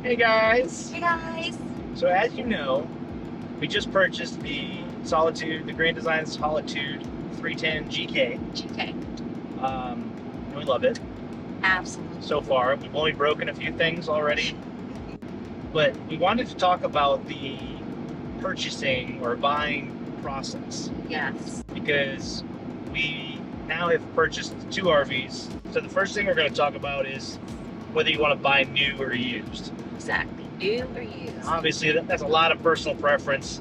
Hey guys! Hey guys! So as you know, we just purchased the Solitude, the Grand Design Solitude 310 GK. GK. And we love it Absolutely. so far. We've only broken a few things already, but we wanted to talk about the purchasing or buying process Yes. because we now have purchased 2 RVs. So the first thing we're going to talk about is whether you want to buy new or used. Exactly. New or used. Obviously, that's a lot of personal preference.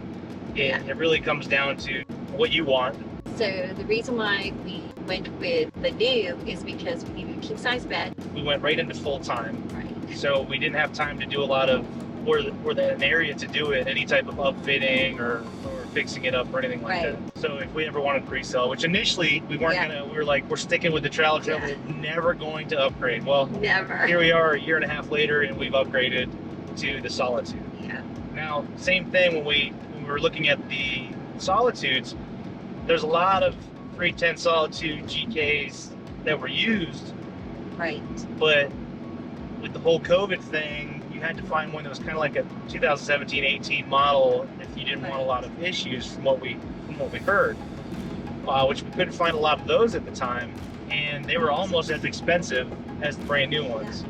It really comes down to what you want. So the reason why we went with the new is because we needed a king-size bed. We went right into full-time. Right. So we didn't have time to do a lot of, or an area to do it, any type of upfitting or fixing it up or anything like that. So if we ever wanted to resell, which initially we weren't gonna, we were like, we're sticking with the trailer, we're never going to upgrade. Well, never. Here we are a year and a half later and we've upgraded to the Solitude. Yeah. Now, same thing when we were looking at the Solitudes, there's a lot of 310 Solitude GKs that were used. Right. But with the whole COVID thing, you had to find one that was kind of like a 2017-18 model if you didn't want a lot of issues from what we heard, which we couldn't find a lot of those at the time, and they were almost as expensive as the brand new ones.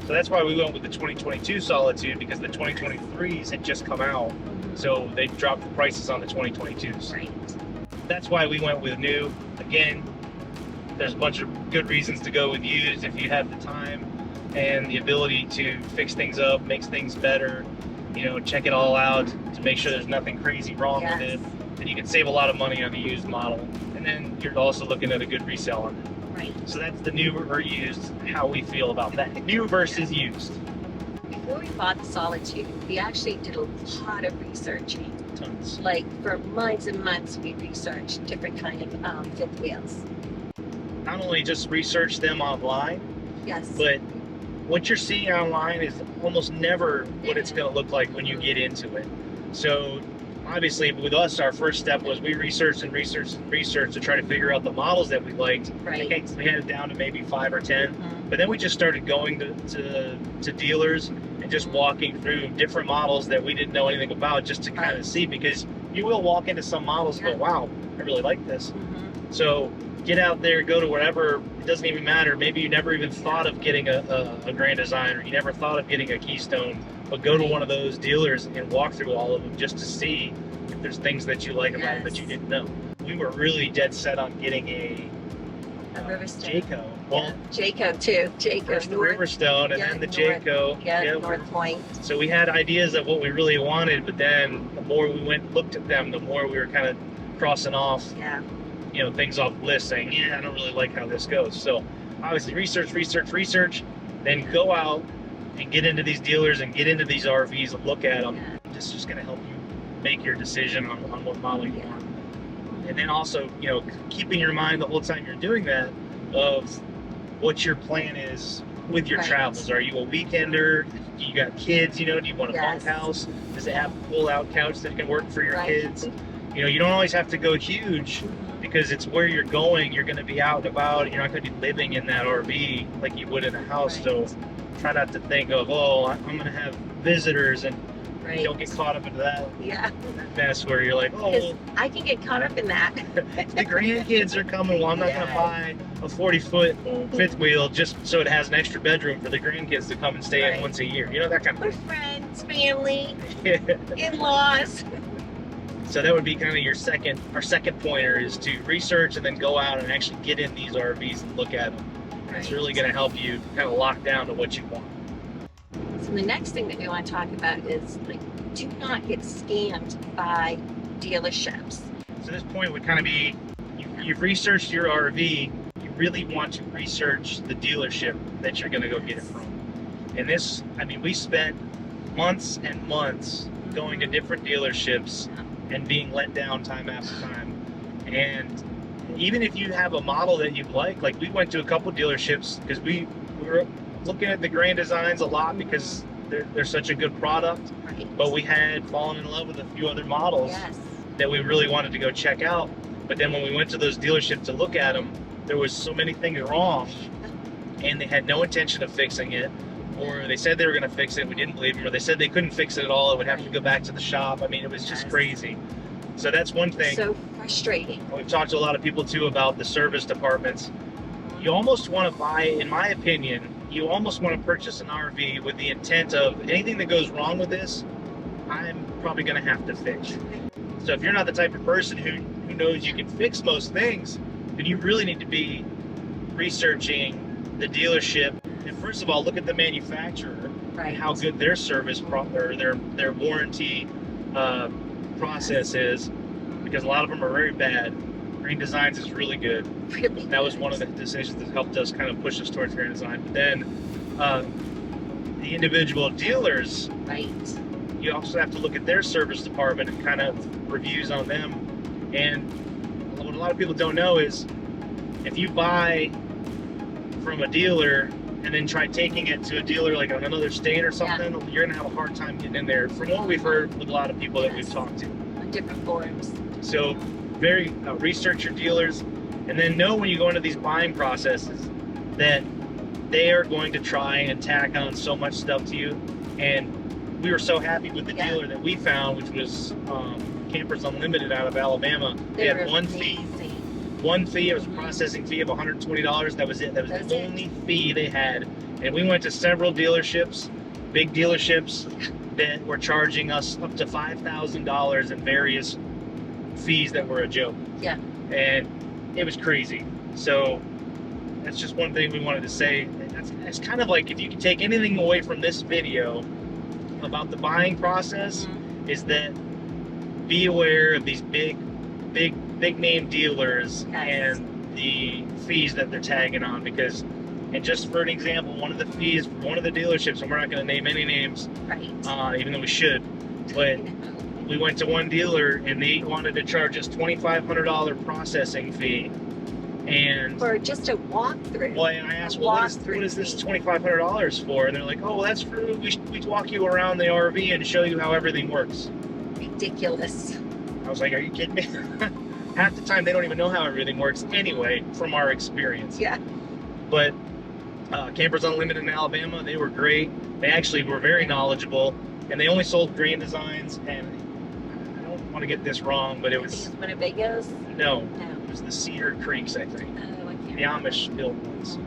So that's why we went with the 2022 Solitude, because the 2023s had just come out, so they dropped the prices on the 2022s. Right. That's why we went with new. Again, there's a bunch of good reasons to go with used if you have the time and the ability to fix things up, make things better, check it all out to make sure there's nothing crazy wrong with it. Then you can save a lot of money on the used model. And then you're also looking at a good resale on it. Right. So that's the new or used, how we feel about that. New versus used. Before we bought the Solitude, we actually did a lot of researching. Tons. Like for months and months, we researched different kind of fifth wheels. Not only just research them online, but what you're seeing online is almost never what it's going to look like when you get into it. So obviously with us, our first step was we researched to try to figure out the models that we liked. Right. We had it down to maybe 5 or 10, but then we just started going to dealers and just walking through different models that we didn't know anything about, just to kind of see, because you will walk into some models and go, wow, I really like this. So get out there, go to wherever, it doesn't even matter. Maybe you never even thought of getting a Grand Design, or you never thought of getting a Keystone, but go to one of those dealers and walk through all of them just to see if there's things that you like about it that you didn't know. We were really dead set on getting a Riverstone. Jayco. Well, Jayco too. Jayco. First the Riverstone and then the Jayco. North Point. So we had ideas of what we really wanted, but then the more we looked at them, the more we were kind of crossing off things off the list, saying, I don't really like how this goes. So obviously research, then go out and get into these dealers and get into these RVs and look at them. This is just going to help you make your decision on what model you want. And then also, keeping your mind the whole time you're doing that of what your plan is with your travels. Are you a weekender? Do you got kids? Do you want a bunkhouse? Does it have a pull-out couch that can work for your kids? You don't always have to go huge, because it's where you're going. You're going to be out and about. You're not going to be living in that RV like you would in a house. So try not to think of, I'm going to have visitors, and you don't get caught up into that mess where you're like, I can get caught up in that. The grandkids are coming. Well, I'm not going to buy a 40-foot fifth wheel just so it has an extra bedroom for the grandkids to come and stay in once a year. That kind of thing. Friends, family, in-laws. So that would be kind of our second pointer, is to research and then go out and actually get in these RVs and look at them. It's really going to help you kind of lock down to what you want. So the next thing that we want to talk about is, do not get scammed by dealerships. So this point would kind of be, you've researched your RV, you really want to research the dealership that you're going to go get it from. And this, we spent months and months going to different dealerships and being let down time after time. And even if you have a model that you like we went to a couple dealerships because we were looking at the Grand Designs a lot because they're such a good product, but we had fallen in love with a few other models that we really wanted to go check out. But then when we went to those dealerships to look at them, there was so many things wrong, and they had no intention of fixing it. or they said they were going to fix it, we didn't believe them, or they said they couldn't fix it at all, it would have to go back to the shop. I mean, it was just crazy. So that's one thing. So frustrating. We've talked to a lot of people too about the service departments. You almost want to buy, in my opinion, you almost want to purchase an RV with the intent of anything that goes wrong with this, I'm probably going to have to fix. So if you're not the type of person who knows you can fix most things, then you really need to be researching the dealership. And first of all, look at the manufacturer and how good their service or their warranty process is, because a lot of them are very bad. Grand Designs is really good. Really that was one of the decisions that helped us kind of push us towards Grand Design. But then the individual dealers, you also have to look at their service department and kind of reviews on them. And what a lot of people don't know is if you buy from a dealer and then try taking it to a dealer like on another state or something, you're gonna have a hard time getting in there, from what we've heard with a lot of people that we've talked to. On different forums. So research your dealers, and then know when you go into these buying processes that they are going to try and tack on so much stuff to you. And we were so happy with the dealer that we found, which was Campers Unlimited out of Alabama. They had one fee. It was a processing fee of $120. That was it. That was the only fee they had. And we went to several dealerships, big dealerships, that were charging us up to $5,000 in various fees that were a joke. Yeah. And it was crazy. So that's just one thing we wanted to say. It's kind of like, if you can take anything away from this video about the buying process, is that be aware of these big name dealers and the fees that they're tagging on. Because, and just for an example, one of the fees for one of the dealerships, and we're not going to name any names, even though we should, but we went to one dealer and they wanted to charge us $2,500 processing fee, and for just a walkthrough. Well, and I asked, well, what is this $2,500 for? And they're like, oh, well, that's for we walk you around the RV and show you how everything works. Ridiculous. I was like, are you kidding me? Half the time they don't even know how everything works anyway, from our experience. Yeah. But Campers Unlimited in Alabama, they were great. They actually were very knowledgeable, and they only sold Grand Designs, and I don't want to get this wrong, but it was Winnebago's? No. It was the Cedar Creeks, I think. Oh, I can't. The Amish built ones.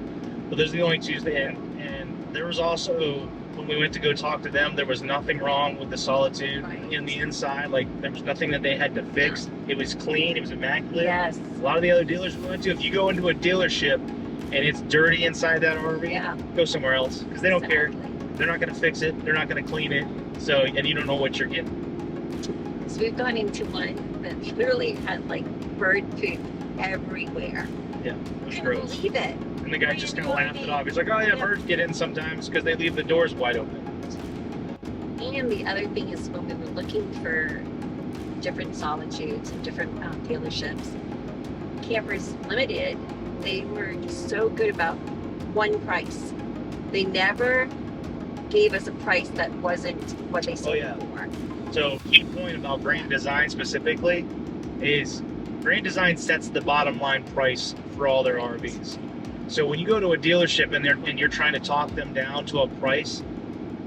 But those are the only two. And there was also, when we went to go talk to them, there was nothing wrong with the Solitude in the inside. Like, there was nothing that they had to fix. It was clean. It was immaculate. Yes. A lot of the other dealers we went to, if you go into a dealership and it's dirty inside that RV, go somewhere else, because they don't care. They're not going to fix it. They're not going to clean it. So, and you don't know what you're getting. So we've gone into one that literally had like bird poop everywhere. Yeah, it was gross. Couldn't believe it. And the guy just kind of laughed it off. He's like, oh yeah, birds get in sometimes because they leave the doors wide open. And the other thing is, when we were looking for different Solitudes and different dealerships, Campers Limited, they were so good about one price. They never gave us a price that wasn't what they said before. So, key point about Grand Design specifically is Grand Design sets the bottom line price for all their RVs. So when you go to a dealership and you're trying to talk them down to a price,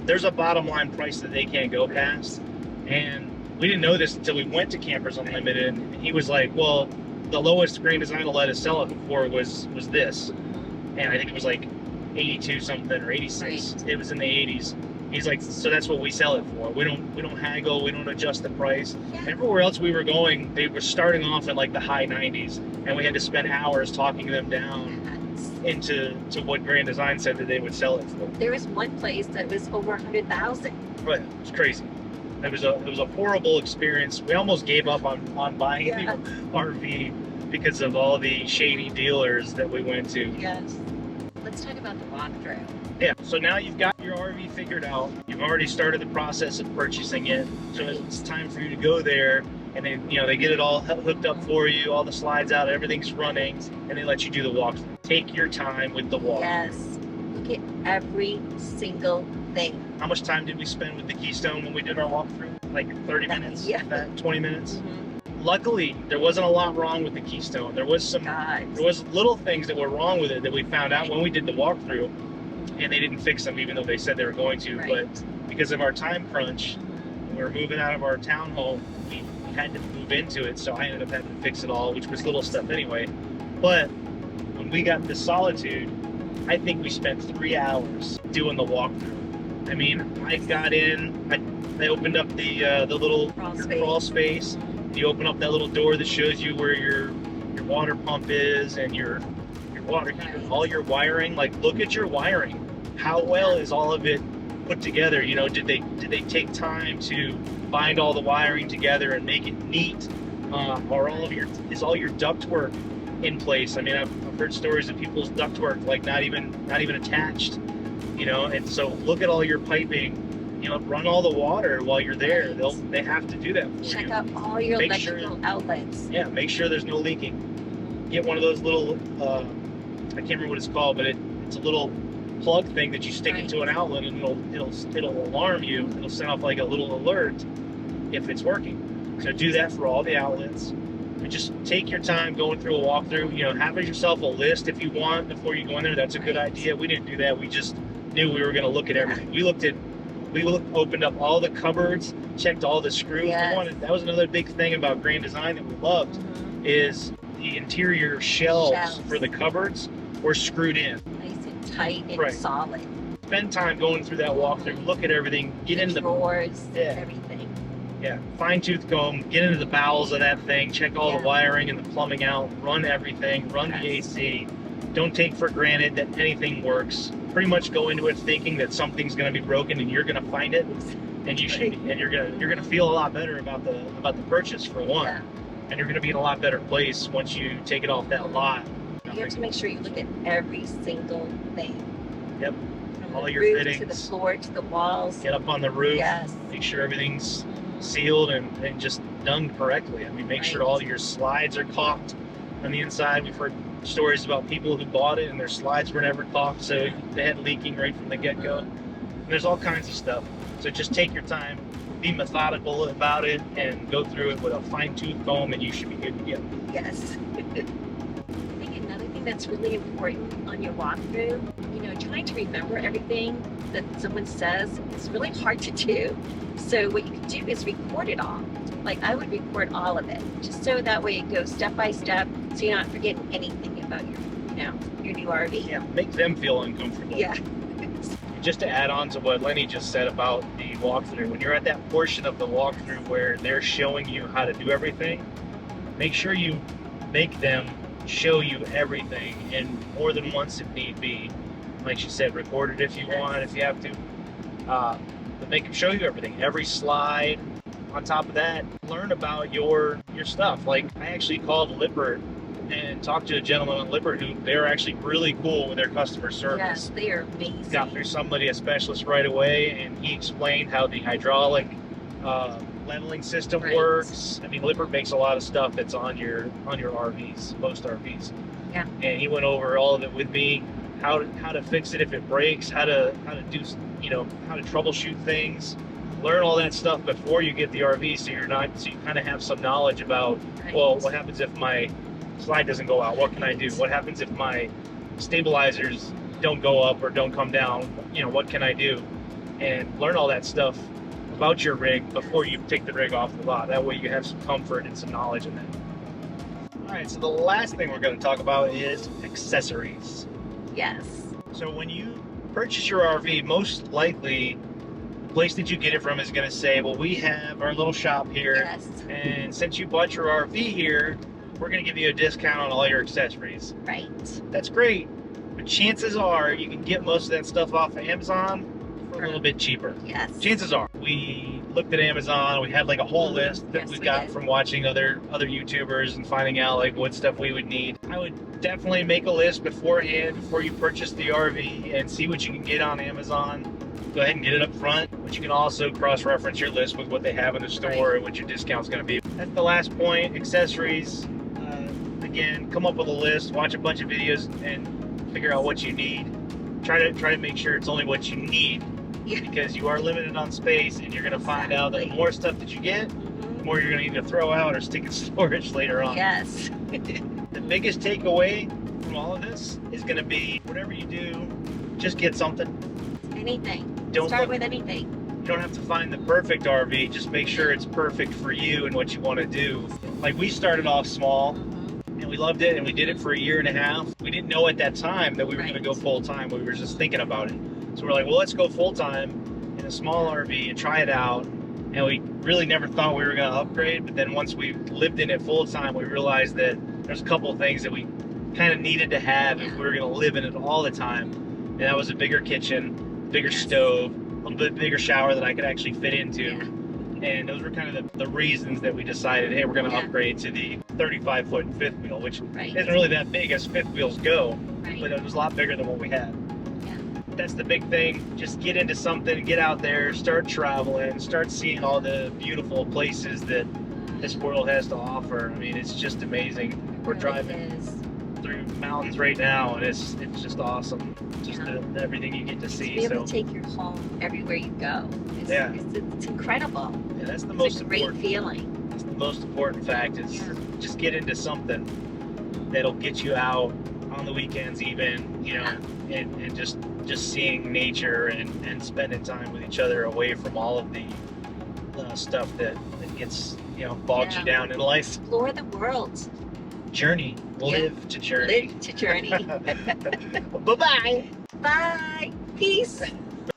there's a bottom line price that they can't go past. And we didn't know this until we went to Campers Unlimited, and he was like, well, the lowest Grand Design will let us sell it for was this. And I think it was like 82 something or 86. Right. It was in the 80s. He's like, so that's what we sell it for. We don't haggle, we don't adjust the price. Yeah. Everywhere else we were going, they were starting off at like the high 90s, and we had to spend hours talking them down into what Grand Design said that they would sell it for. There was one place that was over 100,000. Right, it was crazy. It was a horrible experience. We almost gave up on buying the RV because of all the shady dealers that we went to. Yes. Let's talk about the walkthrough. Yeah, so now you've got your RV figured out. You've already started the process of purchasing it. So it's time for you to go there, and they get it all hooked up for you, all the slides out, everything's running, and they let you do the walkthrough. Take your time with the walkthrough. Yes, look at every single thing. How much time did we spend with the Keystone when we did our walkthrough? Like 30 minutes? Yeah. 20 minutes? Mm-hmm. Luckily, there wasn't a lot wrong with the Keystone. There was little things that were wrong with it that we found out when we did the walkthrough. and they didn't fix them even though they said they were going to. Right. But because of our time crunch, we were moving out of our townhome, we had to move into it, so I ended up having to fix it all, which was little stuff anyway. But when we got the Solitude, I think we spent 3 hours doing the walkthrough. I mean, I got in, I opened up the little crawl space. You open up that little door that shows you where your water pump is and your water heater, all your wiring. Like, look at your wiring. How well is all of it put together? You know, did they take time to bind all the wiring together and make it neat? Or is all your ductwork in place? I mean, I've heard stories of people's ductwork like not even attached. You know, and so look at all your piping. You know, run all the water while you're there. They have to do that for you. Check out all your electrical outlets. Yeah, make sure there's no leaking. Get one of those little, I can't remember what it's called, but it's a little plug thing that you stick into an outlet, and it'll alarm you. It'll send off like a little alert if it's working. So do that for all the outlets. And just take your time going through a walkthrough. You know, have yourself a list if you want before you go in there. That's a good idea. We didn't do that. We just knew we were going to look at everything. We opened up all the cupboards, checked all the screws. Yes. That was another big thing about Grand Design that we loved, is the interior shelves for the cupboards were screwed in. Nice and tight and solid. Spend time going through that walkthrough, look at everything, get into the drawers, everything. Yeah, fine tooth comb, get into the bowels of that thing, check all the wiring and the plumbing out, run everything, run the AC. Don't take for granted that anything works. Pretty much go into it thinking that something's going to be broken and you're going to find it, and you're going to feel a lot better about the purchase for one, and you're going to be in a lot better place once you take it off that lot. You have to make sure you look at every single thing. Yep. From all the your roof fittings, to the floor to the walls. Get up on the roof. Yes. Make sure everything's sealed and just done correctly. I mean, make sure all your slides are caulked on the inside. We've heard stories about people who bought it and their slides were never caulked, so they had leaking right from the get-go. And there's all kinds of stuff. So just take your time, be methodical about it, and go through it with a fine-tooth comb, and you should be good to go. Yes. I think another thing that's really important on your walkthrough, you know, trying to remember everything that someone says is really hard to do. So what you can do is record it all. Like, I would record all of it, just so that way it goes step by step, so you're not forgetting anything about your new RV. Yeah, make them feel uncomfortable. Yeah. Just to add on to what Lenny just said about the walkthrough, when you're at that portion of the walkthrough where they're showing you how to do everything, make sure you make them show you everything, and more than once if need be. Like she said, record it if you want, if you have to. But make them show you everything, every slide. On top of that, learn about your stuff. Like, I actually called Lippert and talked to a gentleman on Lippert who they're actually really cool with their customer service. Yes, they are amazing. Got through a specialist right away, and he explained how the hydraulic leveling system works. I mean, Lippert makes a lot of stuff that's on your RVs, most RVs. Yeah. And he went over all of it with me, how to fix it if it breaks, how to do, how to troubleshoot things. Learn all that stuff before you get the RV, so you kind of have some knowledge about, well, what happens if my slide doesn't go out? What can I do? What happens if my stabilizers don't go up or don't come down? What can I do? And learn all that stuff about your rig before you take the rig off the lot. That way you have some comfort and some knowledge in that. All right, so the last thing we're going to talk about is accessories. Yes. So when you purchase your RV, most likely the place that you get it from is going to say, well, we have our little shop here, and since you bought your RV here, we're going to give you a discount on all your accessories. Right. That's great, but chances are you can get most of that stuff off of Amazon for a little bit cheaper. Yes. Chances are. We looked at Amazon, we had like a whole list that we got from watching other YouTubers and finding out like what stuff we would need. I would definitely make a list beforehand before you purchase the RV and see what you can get on Amazon. Go ahead and get it up front, but you can also cross-reference your list with what they have in the store and what your discount's going to be. That's the last point. Accessories. Again, come up with a list, watch a bunch of videos, and figure out what you need. Try to make sure it's only what you need, because you are limited on space, and you're going to find out that the more stuff that you get, the more you're going to either throw out or stick in storage later on. Yes. The biggest takeaway from all of this is going to be, whatever you do, just get something. Anything. Don't Start look, with anything. you don't have to find the perfect RV. Just make sure it's perfect for you and what you want to do. Like we started off small and we loved it and we did it for a year and a half. We didn't know at that time that we were going to go full time. We were just thinking about it. So we're like, well, let's go full time in a small RV and try it out. And we really never thought we were going to upgrade. But then once we lived in it full time, we realized that there's a couple of things that we kind of needed to have if we were going to live in it all the time. And that was a bigger kitchen, bigger stove, a little bit bigger shower that I could actually fit into. And those were kind of the reasons that we decided, hey, we're going to upgrade to the 35-foot fifth wheel, which isn't really that big as fifth wheels go, but it was a lot bigger than what we had. That's the big thing. Just get into something, get out there, start traveling, start seeing all the beautiful places that this world has to offer. I mean, it's just amazing. We're driving through mountains right now, and it's just awesome. Just everything you get to see. To be able to take your home everywhere you go. It's incredible. Yeah, that's the most important. Great feeling. That's the most important fact is just get into something that'll get you out on the weekends even, you know, and just seeing nature and spending time with each other away from all of the stuff that gets, you know, bogs you down in life. Explore the world. Journey. Live to journey. Live to journey. Bye-bye. Bye. Peace.